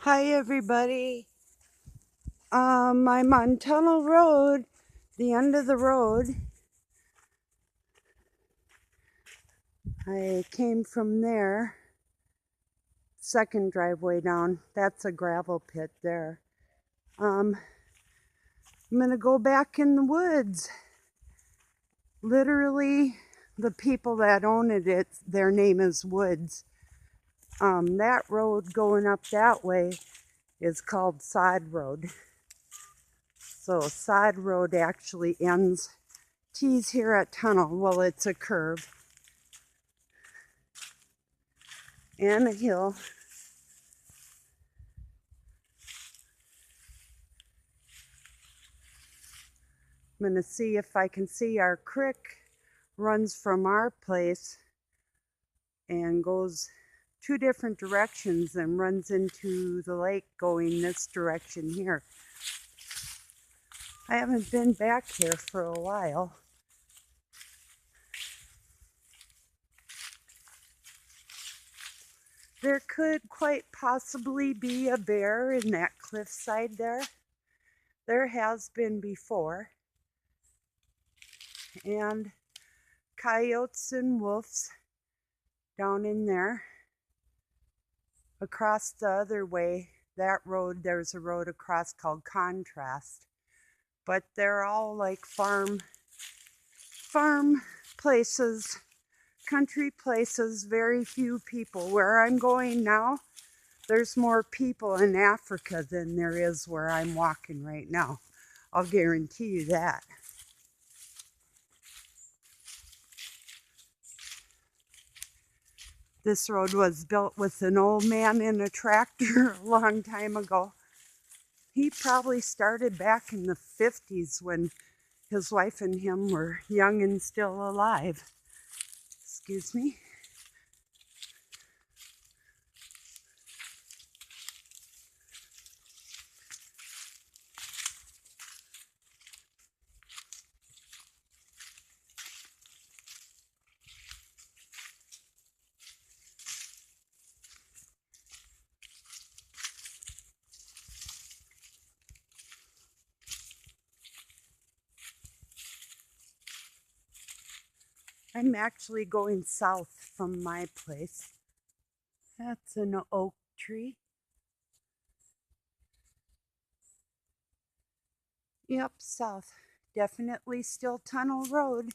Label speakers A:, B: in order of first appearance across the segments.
A: Hi everybody. I'm on Tunnel Road, the end of the road. I came from there, second driveway down. That's a gravel pit there. I'm gonna go back in the woods. Literally, the people that own it, their name is Woods. That road going up that way is called Sod Road. So Sod Road actually ends T's here at Tunnel. Well, it's a curve and a hill. I'm going to see if I can see our creek runs from our place and goes two different directions and runs into the lake going this direction here. I haven't been back here for a while. There could quite possibly be a bear in that cliffside there. There has been before. And coyotes and wolves down in there. Across the other way, that road, there's a road across called Contrast. But they're all like farm places, country places, very few people. Where I'm going now, there's more people in Africa than there is where I'm walking right now. I'll guarantee you that. This road was built with an old man in a tractor a long time ago. He probably started back in the 50s when his wife and him were young and still alive. Excuse me. I'm actually going south from my place. That's an oak tree. Yep, south. Definitely still Tunnel Road.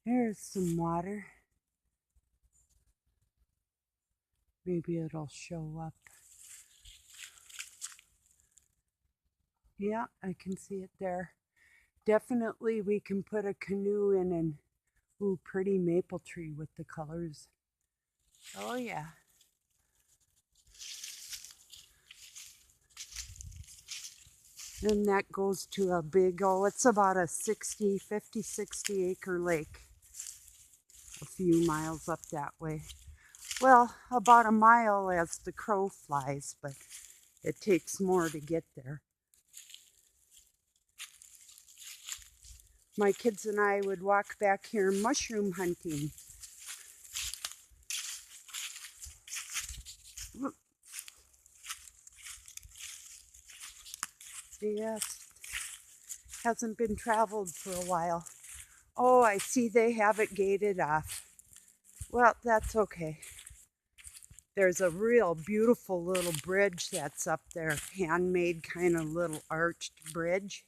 A: There's some water. Maybe it'll show up. Yeah, I can see it there. Definitely we can put a canoe in and, ooh, pretty maple tree with the colors. Oh yeah. And that goes to a big, it's about a 50, 60 acre lake. A few miles up that way. Well, about a mile as the crow flies, but it takes more to get there. My kids and I would walk back here mushroom hunting. Yes, hasn't been traveled for a while. Oh, I see they have it gated off. Well, that's okay. There's a real beautiful little bridge that's up there, handmade kind of little arched bridge.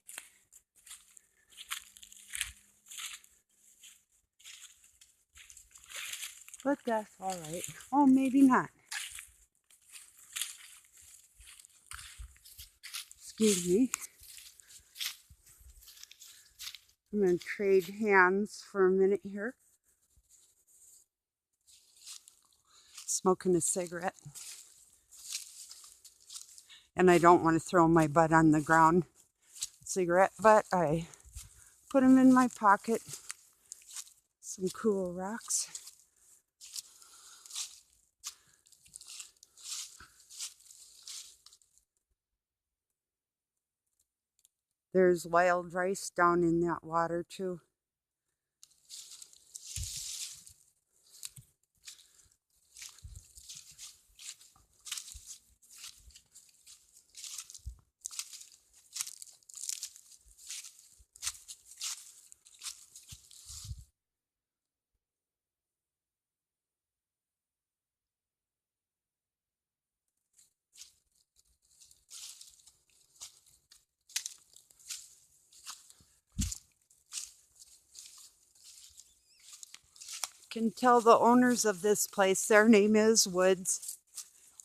A: But that's all right. Oh, maybe not. Excuse me. I'm going to trade hands for a minute here. Smoking a cigarette. And I don't want to throw my butt on the ground cigarette, but I put them in my pocket. Some cool rocks. There's wild rice down in that water too. Can tell the owners of this place, their name is Woods,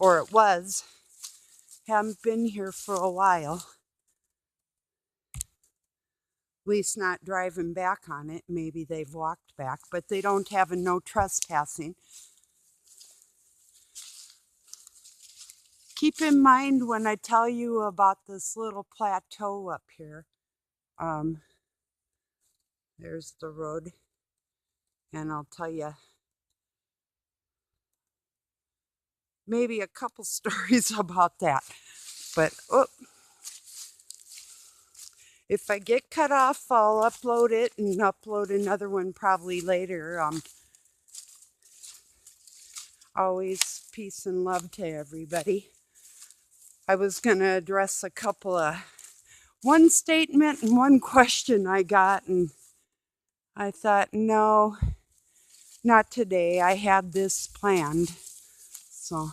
A: or it was. Haven't been here for a while. At least not driving back on it. Maybe they've walked back, but they don't have a no trespassing. Keep in mind when I tell you about this little plateau up here. There's the road, and I'll tell you maybe a couple stories about that. But if I get cut off, I'll upload it and upload another one probably later. Always peace and love to everybody. I was going to address a couple of one statement and one question I got, and I thought, no, not today. I had this planned. So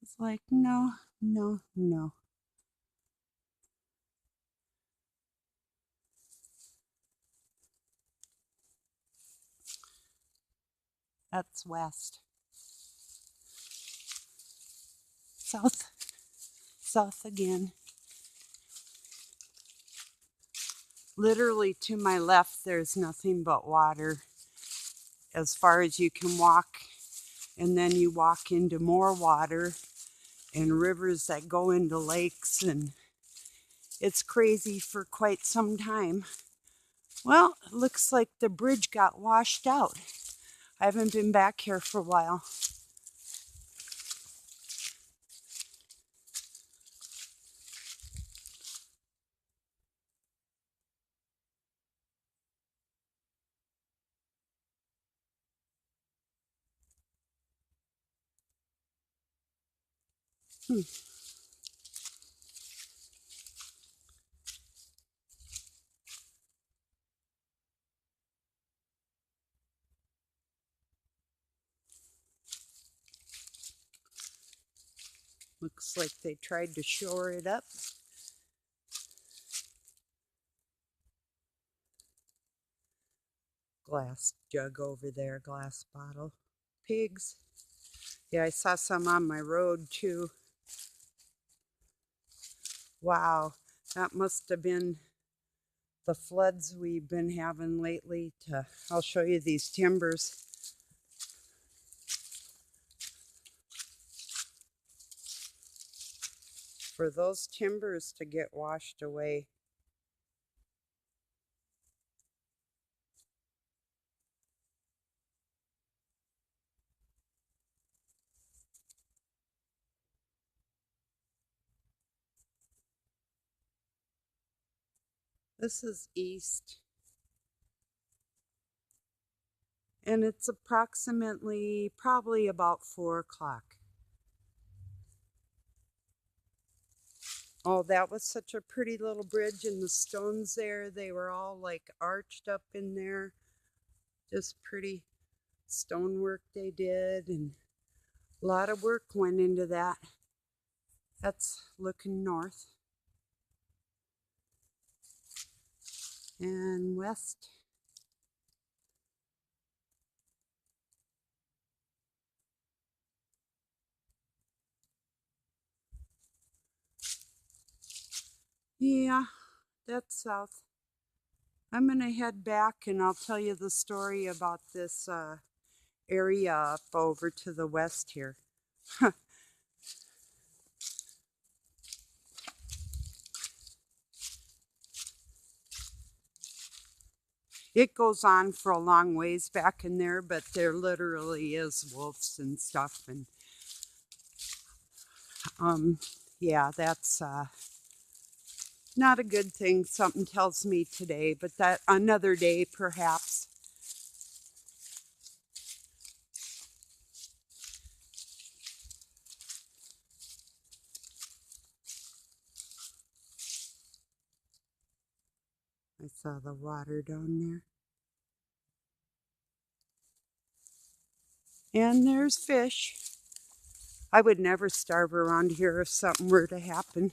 A: it's like, no, no, no. That's west. South. South again. Literally to my left, there's nothing but water as far as you can walk. And then you walk into more water and rivers that go into lakes, and it's crazy for quite some time. Well, it looks like the bridge got washed out. I haven't been back here for a while. Looks like they tried to shore it up. Glass jug over there, glass bottle. Pigs. Yeah, I saw some on my road too. Wow, that must have been the floods we've been having lately. I'll show you these timbers. For those timbers to get washed away. This is east. And it's approximately, probably about 4 o'clock. Oh, that was such a pretty little bridge, and the stones there, they were all like arched up in there. Just pretty stonework they did, and a lot of work went into that. That's looking north. And west. Yeah, that's south. I'm going to head back and I'll tell you the story about this area up over to the west here. It goes on for a long ways back in there, but there literally is wolves and stuff. And yeah, that's not a good thing. Something tells me today, but that another day perhaps. I saw the water down there. And there's fish. I would never starve around here if something were to happen.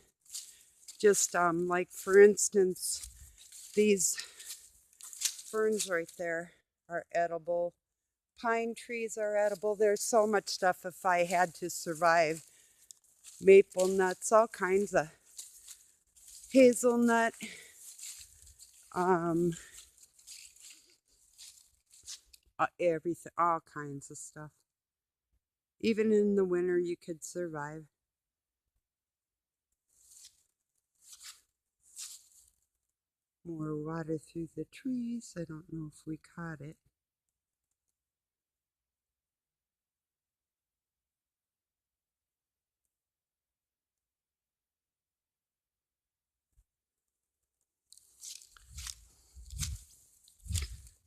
A: Just like for instance, these ferns right there are edible. Pine trees are edible. There's so much stuff if I had to survive. Maple nuts, all kinds of hazelnut, um, everything, all kinds of stuff. Even in the winter, you could survive. More water through the trees. I don't know if we caught it.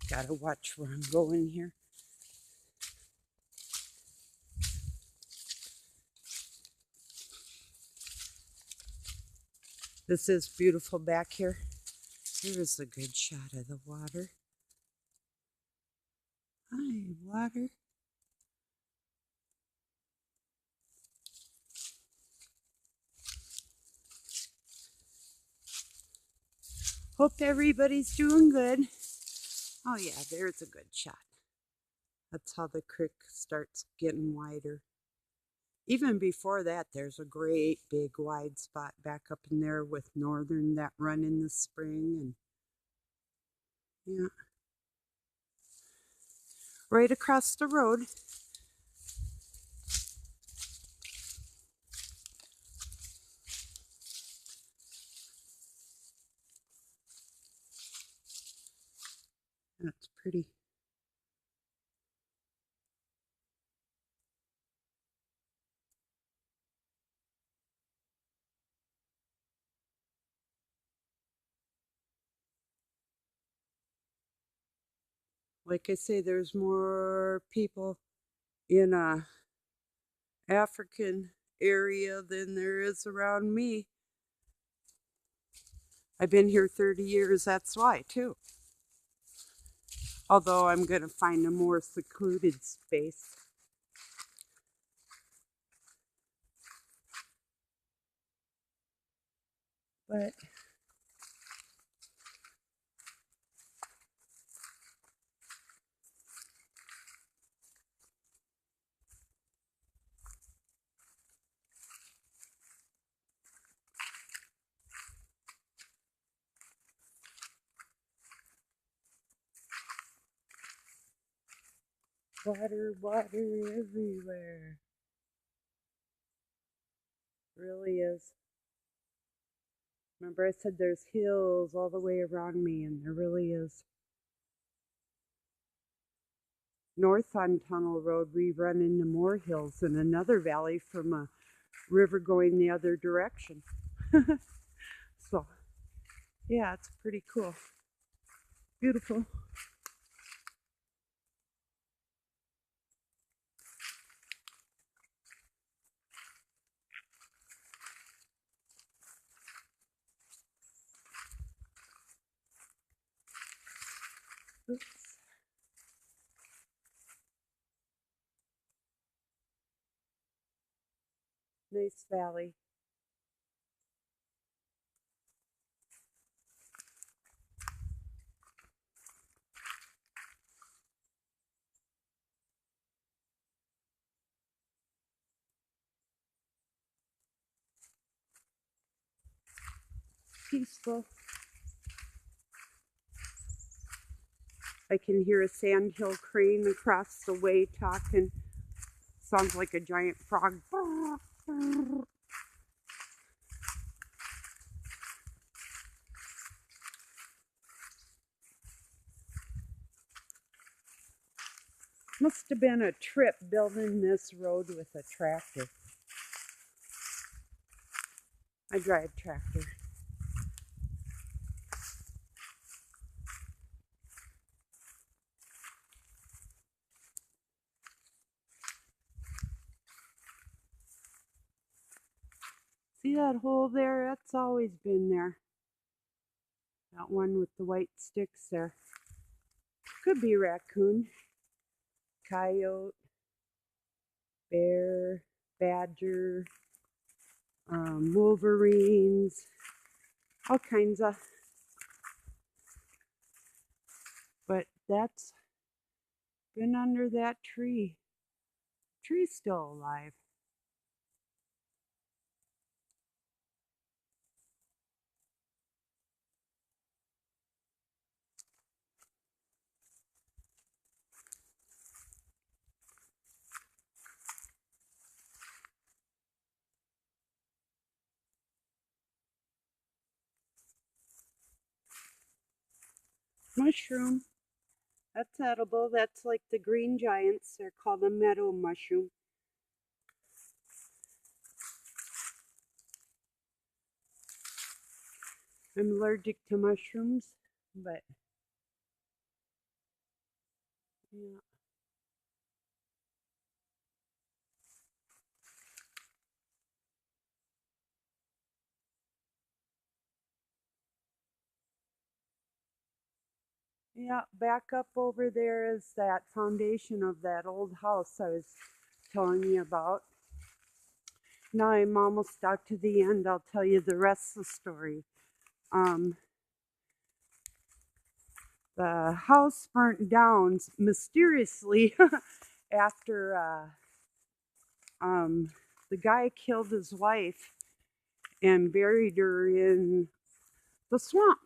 A: Gotta watch where I'm going here. This is beautiful back here. Here's a good shot of the water. Hi, water. Hope everybody's doing good. Oh yeah, there's a good shot. That's how the creek starts getting wider. Even before that, there's a great big wide spot back up in there with northern that run in the spring. And yeah, right across the road. That's pretty. Like I say, there's more people in a African area than there is around me. I've been here 30 years, that's why too. Although I'm going to find a more secluded space. But water, water everywhere. Really is. Remember I said there's hills all the way around me, and there really is. North on Tunnel Road, we run into more hills in another valley from a river going the other direction. So, yeah, it's pretty cool. Beautiful. Oops. Nice valley. Peaceful. I can hear a sandhill crane across the way talking. Sounds like a giant frog. Must have been a trip building this road with a tractor. I drive tractor. See that hole there? That's always been there. That one with the white sticks there. Could be raccoon, coyote, bear, badger, wolverines, all kinds of. But that's been under that tree. Tree's still alive. Mushroom. That's edible. That's like the green giants. They're called a meadow mushroom. I'm allergic to mushrooms, but yeah. Yeah, back up over there is that foundation of that old house I was telling you about. Now I'm almost out to the end. I'll tell you the rest of the story. The house burnt down mysteriously after the guy killed his wife and buried her in the swamp.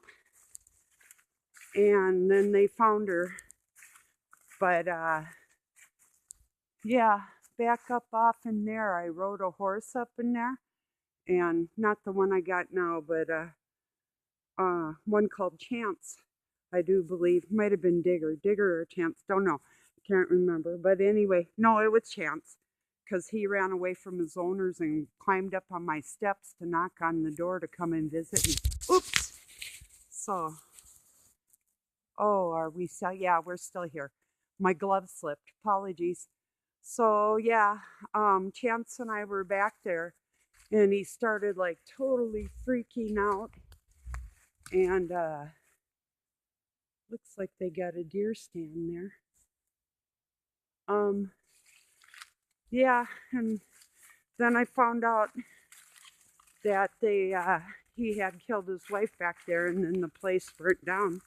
A: And then they found her. But yeah, back up off in there. I rode a horse up in there. And not the one I got now, but one called Chance, I do believe. Might have been Digger or Chance, don't know. Can't remember. But anyway, no, it was Chance. Because he ran away from his owners and climbed up on my steps to knock on the door to come and visit me. Oops! So, oh, are we still? Yeah, we're still here. My glove slipped. Apologies. So, yeah, Chance and I were back there, and he started like totally freaking out. And looks like they got a deer stand there. Yeah, and then I found out that he had killed his wife back there, and then the place burnt down.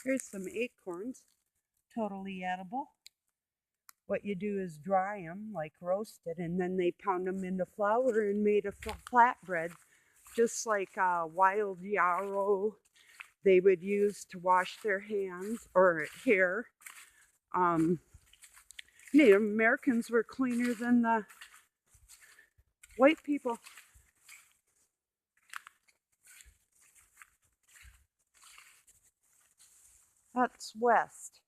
A: Here's some acorns, totally edible. What you do is dry them, like roasted, and then they pound them into flour and made a flatbread, just like wild yarrow they would use to wash their hands or hair. Native Americans were cleaner than the white people. That's west.